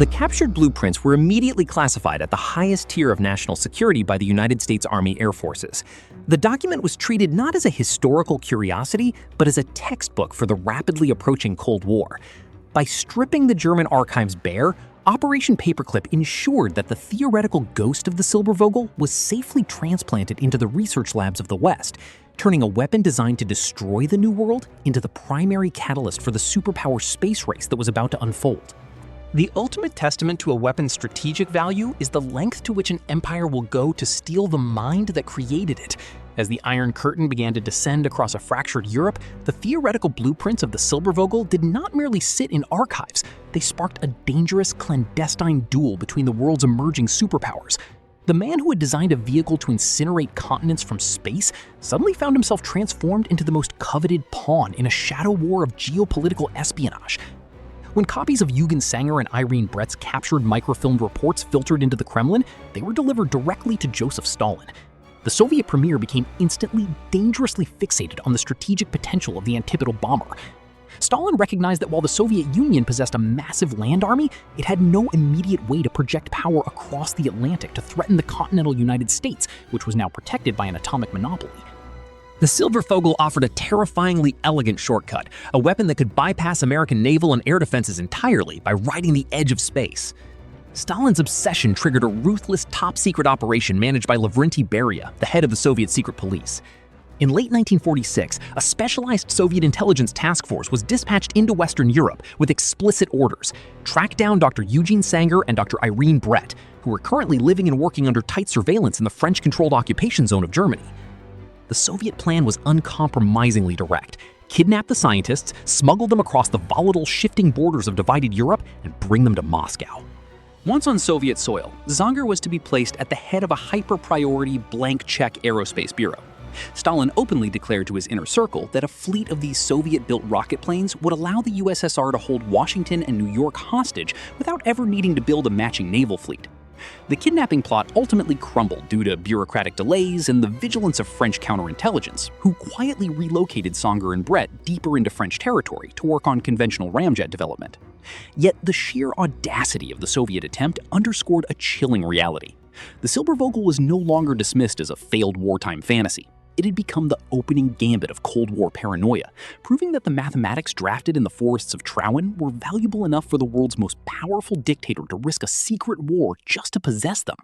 The captured blueprints were immediately classified at the highest tier of national security by the United States Army Air Forces. The document was treated not as a historical curiosity, but as a textbook for the rapidly approaching Cold War. By stripping the German archives bare, Operation Paperclip ensured that the theoretical ghost of the Silbervogel was safely transplanted into the research labs of the West, turning a weapon designed to destroy the New World into the primary catalyst for the superpower space race that was about to unfold. The ultimate testament to a weapon's strategic value is the length to which an empire will go to steal the mind that created it. As the Iron Curtain began to descend across a fractured Europe, the theoretical blueprints of the Silbervogel did not merely sit in archives, they sparked a dangerous, clandestine duel between the world's emerging superpowers. The man who had designed a vehicle to incinerate continents from space suddenly found himself transformed into the most coveted pawn in a shadow war of geopolitical espionage. When copies of Eugen Sänger and Irene Brett's captured microfilmed reports filtered into the Kremlin, they were delivered directly to Joseph Stalin. The Soviet premier became instantly, dangerously fixated on the strategic potential of the antipodal bomber. Stalin recognized that while the Soviet Union possessed a massive land army, it had no immediate way to project power across the Atlantic to threaten the continental United States, which was now protected by an atomic monopoly. The Silbervogel offered a terrifyingly elegant shortcut, a weapon that could bypass American naval and air defenses entirely by riding the edge of space. Stalin's obsession triggered a ruthless top-secret operation managed by Lavrentiy Beria, the head of the Soviet secret police. In late 1946, a specialized Soviet intelligence task force was dispatched into Western Europe with explicit orders: track down Dr. Eugen Sänger and Dr. Irene Bredt, who were currently living and working under tight surveillance in the French-controlled occupation zone of Germany. The Soviet plan was uncompromisingly direct: kidnap the scientists, smuggle them across the volatile, shifting borders of divided Europe, and bring them to Moscow. Once on Soviet soil, Sänger was to be placed at the head of a hyper-priority blank-check aerospace bureau. Stalin openly declared to his inner circle that a fleet of these Soviet-built rocket planes would allow the USSR to hold Washington and New York hostage without ever needing to build a matching naval fleet. The kidnapping plot ultimately crumbled due to bureaucratic delays and the vigilance of French counterintelligence, who quietly relocated Sänger and Bredt deeper into French territory to work on conventional ramjet development. Yet the sheer audacity of the Soviet attempt underscored a chilling reality. The Silbervogel was no longer dismissed as a failed wartime fantasy. It had become the opening gambit of Cold War paranoia, proving that the mathematics drafted in the forests of Traun were valuable enough for the world's most powerful dictator to risk a secret war just to possess them.